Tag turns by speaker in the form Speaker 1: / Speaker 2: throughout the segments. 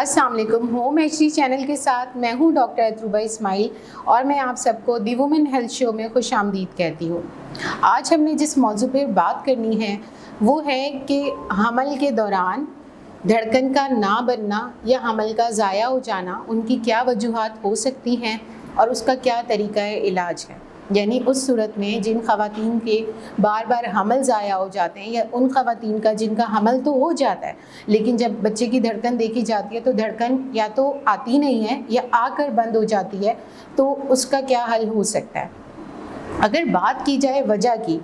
Speaker 1: अस्सलाम वालेकुम। Home HD channel के साथ मैं हूं डॉक्टर अतरुबा इस्माइल और मैं आप सबको दी वुमेन हेल्थ शो में खुश आमदीद कहती हूं। आज हमने जिस मौजू पर बात करनी है वो है कि हमल के दौरान धड़कन का ना बनना या हमल का ज़ाया हो जाना, उनकी क्या वजूहात हो सकती हैं और उसका क्या तरीक़ा इलाज है। यानी उस सूरत में जिन ख़वातीन के बार बार हमल ज़ाया हो जाते हैं या उन ख़वातीन का जिनका हमल तो हो जाता है लेकिन जब बच्चे की धड़कन देखी जाती है तो धड़कन या तो आती नहीं है या आकर बंद हो जाती है, तो उसका क्या हल हो सकता है। अगर बात की जाए वजह की,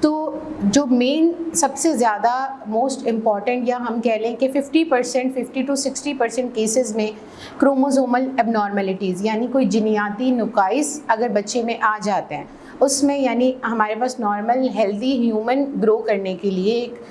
Speaker 1: तो जो मेन सबसे ज़्यादा मोस्ट इम्पॉर्टेंट या हम कह लें कि 50 to 60% केसेस में क्रोमोसोमल एबनॉर्मेलिटीज़ यानी कोई जिनियाती नुकाइस अगर बच्चे में आ जाते हैं, उसमें यानी हमारे पास नॉर्मल हेल्दी ह्यूमन ग्रो करने के लिए, एक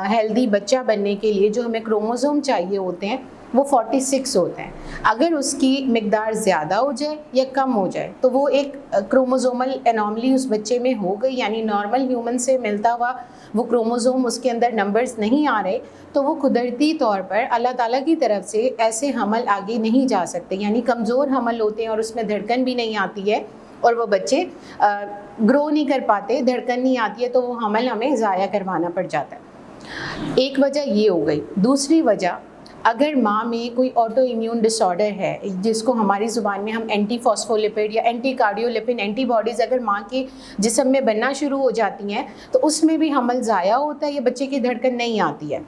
Speaker 1: हेल्दी बच्चा बनने के लिए जो हमें क्रोमोसोम चाहिए होते हैं वो 46 होते हैं। अगर उसकी मिकदार ज़्यादा हो जाए या कम हो जाए तो वो एक क्रोमोसोमल एनॉमली उस बच्चे में हो गई, यानी नॉर्मल ह्यूमन से मिलता हुआ वो क्रोमोसोम उसके अंदर नंबर्स नहीं आ रहे, तो वो कुदरती तौर पर अल्लाह ताला की तरफ से ऐसे हमल आगे नहीं जा सकते, यानी कमज़ोर हमल होते हैं और उसमें धड़कन भी नहीं आती है और वो बच्चे ग्रो नहीं कर पाते, धड़कन नहीं आती है तो वो हमल हमें ज़ाया करवाना पड़ जाता है। एक वजह ये हो गई। दूसरी वजह, अगर माँ में कोई ऑटो इम्यून डिसऑर्डर है जिसको हमारी ज़ुबान में हम एंटी फॉस्फोलिपिड या एंटी कार्डियोलिपिन एंटीबॉडीज़ अगर माँ के जिस्म में बनना शुरू हो जाती हैं तो उसमें भी हमल ज़ाया होता है या बच्चे की धड़कन नहीं आती है।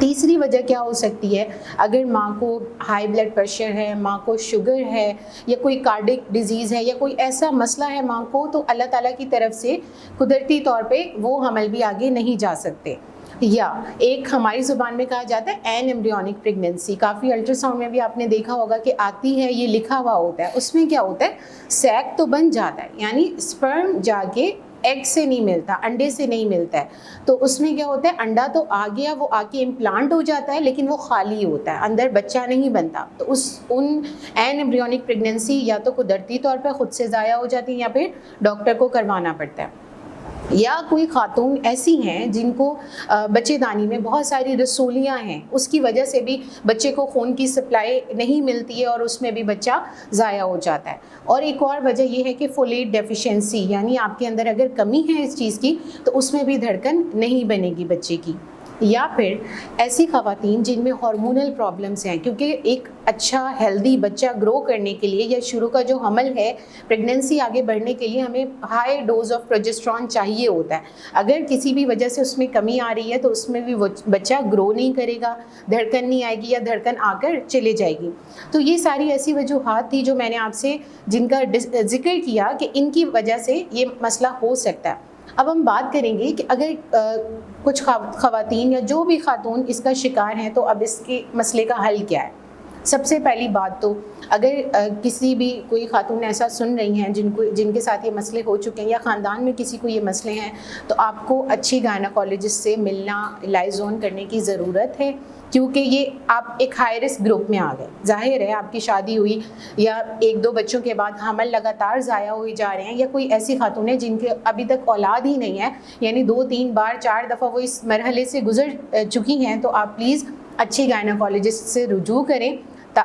Speaker 1: तीसरी वजह क्या हो सकती है, अगर माँ को हाई ब्लड प्रेशर है, माँ को शुगर है या कोई कार्डिक डिजीज़ है या कोई ऐसा मसला है माँ को, तो अल्लाह ताला की तरफ से कुदरती तौर पे वो हमल भी आगे नहीं जा सकते। या एक हमारी ज़ुबान में कहा जाता है एन एम्ब्रियोनिक प्रेगनेंसी, काफ़ी अल्ट्रासाउंड में भी आपने देखा होगा कि आती है, ये लिखा हुआ होता है। उसमें क्या होता है, सैक तो बन जाता है, यानी स्पर्म जाके एग से नहीं मिलता, अंडे से नहीं मिलता है, तो उसमें क्या होता है, अंडा तो आ गया, वो आके इम्प्लांट हो जाता है लेकिन वो खाली होता है, अंदर बच्चा नहीं बनता। तो उन एन एम्ब्रियोनिक प्रेगनेंसी या तो कुदरती तौर पर ख़ुद से ज़ाया हो जाती है या फिर डॉक्टर को करवाना पड़ता है। या कोई खातून ऐसी हैं जिनको बच्चेदानी में बहुत सारी रसूलियाँ हैं, उसकी वजह से भी बच्चे को खून की सप्लाई नहीं मिलती है और उसमें भी बच्चा ज़ाया हो जाता है। और एक और वजह यह है कि फोलेट डेफिशिएंसी, यानी आपके अंदर अगर कमी है इस चीज़ की तो उसमें भी धड़कन नहीं बनेगी बच्चे की। या फिर ऐसी ख़वातीन जिनमें हार्मोनल प्रॉब्लम्स हैं, क्योंकि एक अच्छा हेल्दी बच्चा ग्रो करने के लिए या शुरू का जो हमल है, प्रेगनेंसी आगे बढ़ने के लिए हमें हाई डोज ऑफ प्रोजेस्टेरॉन चाहिए होता है। अगर किसी भी वजह से उसमें कमी आ रही है तो उसमें भी वो बच्चा ग्रो नहीं करेगा, धड़कन नहीं आएगी या धड़कन आकर चले जाएगी। तो ये सारी ऐसी वजूहात थी जो मैंने आपसे जिनका जिक्र किया कि इनकी वजह से ये मसला हो सकता है। अब हम बात करेंगे कि अगर कुछ ख़वातीन या जो भी खातून इसका शिकार हैं तो अब इसके मसले का हल क्या है। सबसे पहली बात तो अगर किसी भी कोई खातून ऐसा सुन रही हैं जिनके साथ ये मसले हो चुके हैं या ख़ानदान में किसी को ये मसले हैं, तो आपको अच्छी गायनेकोलॉजिस्ट से मिलना, लाइजोन करने की ज़रूरत है, क्योंकि ये आप एक हाई रिस्क ग्रुप में आ गए। जाहिर है आपकी शादी हुई या 1-2 बच्चों के बाद हमल लगातार ज़ाया हुए जा रहे हैं, या कोई ऐसी खातून है जिनके अभी तक औलाद ही नहीं है, यानी 2-3 बार 4 दफ़ा वो इस मरहले से गुजर चुकी हैं, तो आप प्लीज़ अच्छी गायनेकोलॉजिस्ट से रुजू करें।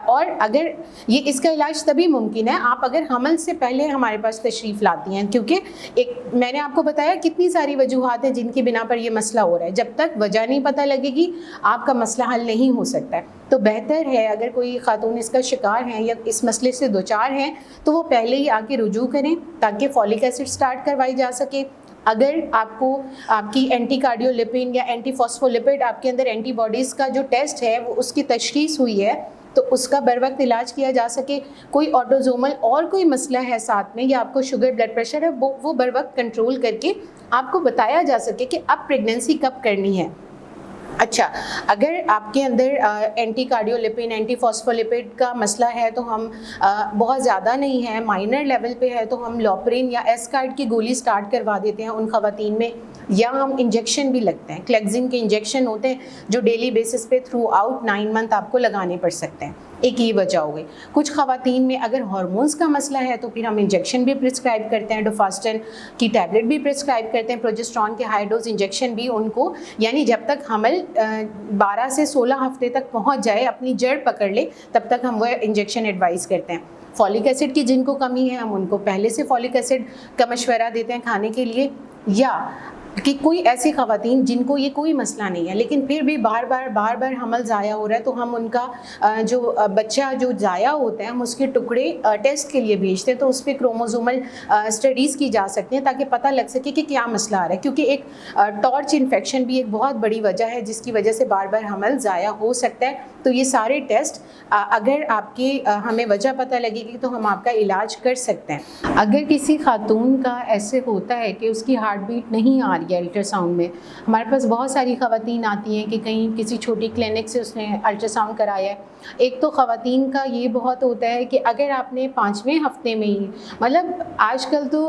Speaker 1: और अगर ये इसका इलाज तभी मुमकिन है आप अगर हमल से पहले हमारे पास तशरीफ़ लाती हैं, क्योंकि एक मैंने आपको बताया कितनी सारी वजूहात हैं जिनकी बिना पर ये मसला हो रहा है। जब तक वजह नहीं पता लगेगी आपका मसला हल नहीं हो सकता है। तो बेहतर है अगर कोई खातून इसका शिकार हैं या इस मसले से दोचार हैं तो वो पहले ही आके रुजू करें ताकि फॉलिक एसिड स्टार्ट करवाई जा सके। अगर आपको आपकी एंटी कार्डियोलिपिन या एंटी फॉस्फोलिपिड आपके अंदर एंटीबॉडीज़ का जो टेस्ट है वो उसकी तशख़ीस हुई है तो उसका बर वक्त इलाज किया जा सके। कोई ऑटोजोमल और कोई मसला है साथ में या आपको शुगर ब्लड प्रेशर है वो बर वक्त कंट्रोल करके आपको बताया जा सके कि अब प्रेगनेंसी कब करनी है। अच्छा, अगर आपके अंदर एंटी कार्डियोलिपिन एंटी फॉस्फोलिपिड का मसला है तो हम बहुत ज़्यादा नहीं है, माइनर लेवल पे है, तो हम लॉपरिन या एस्कार्ड की गोली स्टार्ट करवा देते हैं उन ख़वातीन में, या हम इंजेक्शन भी लगते हैं। क्लेक्सिन के इंजेक्शन होते हैं जो डेली बेसिस पे थ्रू आउट 9 मंथ आपको लगाने पड़ सकते हैं। ایک یہ وجہ ہو گئی۔ کچھ خواتین میں اگر ہارمونس کا مسئلہ ہے تو پھر ہم انجیکشن بھی پرسکرائب کرتے ہیں، ڈوفاسٹن کی ٹیبلٹ بھی پرسکرائب کرتے ہیں، پروجسٹرون کے ہائی ڈوز انجیکشن بھی ان کو، یعنی جب تک حمل 12 سے 16 ہفتے تک پہنچ جائے، اپنی جڑ پکڑ لے، تب تک ہم وہ انجیکشن ایڈوائز کرتے ہیں۔ فولک ایسڈ کی جن کو کمی ہے ہم ان کو پہلے سے فولک ایسڈ کا مشورہ دیتے ہیں کھانے کے لیے، یا کہ کوئی ایسی خواتین جن کو یہ کوئی مسئلہ نہیں ہے لیکن پھر بھی بار بار حمل ضائع ہو رہا ہے، تو ہم ان کا جو بچہ جو ضائع ہوتا ہے ہم اس کے ٹکڑے ٹیسٹ کے لیے بھیجتے ہیں، تو اس پہ کروموزومل اسٹڈیز کی جا سکتی ہیں تاکہ پتہ لگ سکے کہ کیا مسئلہ آ رہا ہے، کیونکہ ایک ٹارچ انفیکشن بھی ایک بہت بڑی وجہ ہے جس کی وجہ سے بار حمل ضائع ہو سکتا ہے۔ تو یہ سارے ٹیسٹ اگر آپ کی ہمیں وجہ پتہ لگے گی تو ہم آپ کا علاج کر سکتے ہیں۔ اگر کسی خاتون کا ایسے ہوتا ہے کہ اس کی ہارٹ بیٹ نہیں آ رہی ہے الٹرا ساؤنڈ میں، ہمارے پاس بہت ساری خواتین آتی ہیں کہ کہیں کسی چھوٹی کلینک سے اس نے الٹرا ساؤنڈ کرایا ہے۔ ایک تو خواتین کا یہ بہت ہوتا ہے کہ اگر آپ نے 5ویں ہفتے میں ہی، مطلب آج کل تو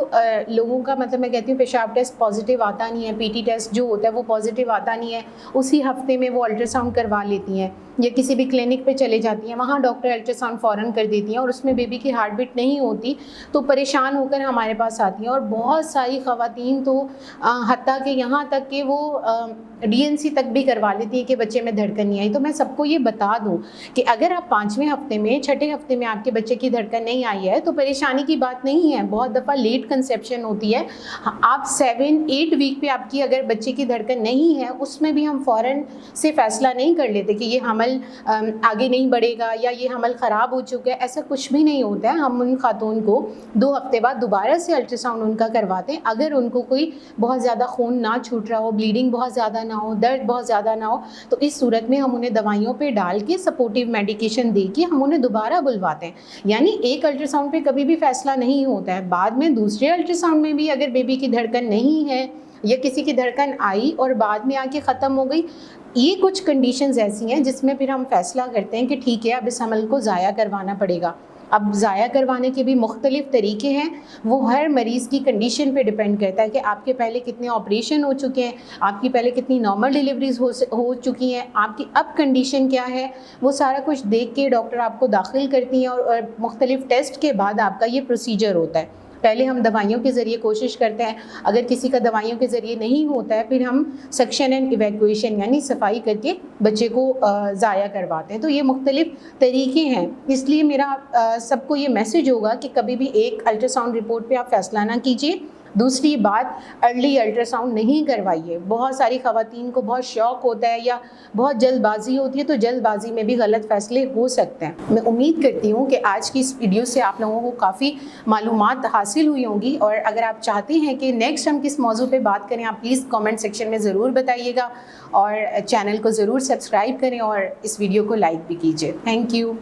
Speaker 1: لوگوں کا مطلب میں کہتی ہوں پیشاب ٹیسٹ پازیٹیو آتا نہیں ہے، پی ٹی ٹیسٹ جو ہوتا ہے وہ پازیٹیو آتا نہیں ہے، اسی ہفتے میں وہ الٹرا ساؤنڈ کروا لیتی ہیں یا کسی بھی کلینک پہ چلے جاتی ہیں، وہاں ڈاکٹر الٹرا ساؤنڈ فوراً کر دیتی ہیں اور اس میں بیبی کی ہارٹ بیٹ نہیں ہوتی، تو پریشان ہو کر ہمارے پاس آتی ہیں۔ اور بہت ساری خواتین تو حتیٰ کہ یہاں تک کہ وہ ڈی این سی تک بھی کروا لیتی ہیں کہ بچے میں دھڑکن نہیں آئی۔ تو میں سب کو یہ بتا دوں کہ اگر آپ 5ویں ہفتے میں 6ٹھے ہفتے میں آپ کے بچے کی دھڑکن نہیں آئی ہے تو پریشانی کی بات نہیں ہے، بہت دفعہ لیٹ کنسیپشن ہوتی ہے۔ آپ 7-8 ویک پہ آپ کی اگر بچے کی دھڑکن نہیں ہے، اس میں بھی ہم فوراً سے فیصلہ نہیں کر لیتے کہ یہ حمل آگے نہیں بڑھے گا یا یہ حمل خراب ہو چکا ہے، ایسا کچھ بھی نہیں ہوتا ہے۔ ہم ان خاتون کو 2 ہفتے بعد دوبارہ سے الٹرا ساؤنڈ ان کا کرواتے ہیں، اگر ان کو کوئی بہت زیادہ خون نہ چھوٹ رہا ہو، بلیڈنگ بہت زیادہ نہ ہو، درد بہت زیادہ نہ ہو، تو اس صورت میں ہم انہیں دوائیوں پہ ڈال کے سپورٹیو میڈیکیشن دے کے ہم انہیں دوبارہ بلواتے ہیں۔ یعنی ایک الٹرا ساؤنڈ پہ کبھی بھی فیصلہ نہیں ہوتا ہے، بعد میں دوسرے الٹرا ساؤنڈ میں بھی اگر بیبی کی دھڑکن نہیں ہے یا کسی کی دھڑکن آئی اور بعد میں آ کے ختم ہو گئی، یہ کچھ کنڈیشنز ایسی ہیں جس میں پھر ہم فیصلہ کرتے ہیں کہ ٹھیک ہے اب اس حمل کو ضائع کروانا پڑے گا۔ اب ضائع کروانے کے بھی مختلف طریقے ہیں، وہ ہر مریض کی کنڈیشن پہ ڈیپینڈ کرتا ہے کہ آپ کے پہلے کتنے آپریشن ہو چکے ہیں، آپ کی پہلے کتنی نارمل ڈیلیوریز ہو چکی ہیں، آپ کی اب کنڈیشن کیا ہے، وہ سارا کچھ دیکھ کے ڈاکٹر آپ کو داخل کرتی ہیں اور مختلف ٹیسٹ کے بعد آپ کا یہ پروسیجر ہوتا ہے۔ پہلے ہم دوائیوں کے ذریعے کوشش کرتے ہیں، اگر کسی کا دوائیوں کے ذریعے نہیں ہوتا ہے پھر ہم سکشن اینڈ ایویکویشن یعنی صفائی کر کے بچے کو ضائع کرواتے ہیں۔ تو یہ مختلف طریقے ہیں، اس لیے میرا سب کو یہ میسج ہوگا کہ کبھی بھی ایک الٹرا ساؤنڈ رپورٹ پہ آپ فیصلہ نہ کیجیے۔ دوسری بات، ارلی الٹرا ساؤنڈ نہیں کروائیے۔ بہت ساری خواتین کو بہت شوق ہوتا ہے یا بہت جلد بازی ہوتی ہے، تو جلد بازی میں بھی غلط فیصلے ہو سکتے ہیں۔ میں امید کرتی ہوں کہ آج کی اس ویڈیو سے آپ لوگوں کو کافی معلومات حاصل ہوئی ہوں گی، اور اگر آپ چاہتے ہیں کہ نیکسٹ ہم کس موضوع پہ بات کریں، آپ پلیز کامنٹ سیکشن میں ضرور بتائیے گا، اور چینل کو ضرور سبسکرائب کریں اور اس ویڈیو کو لائک بھی کیجیے۔ Thank you.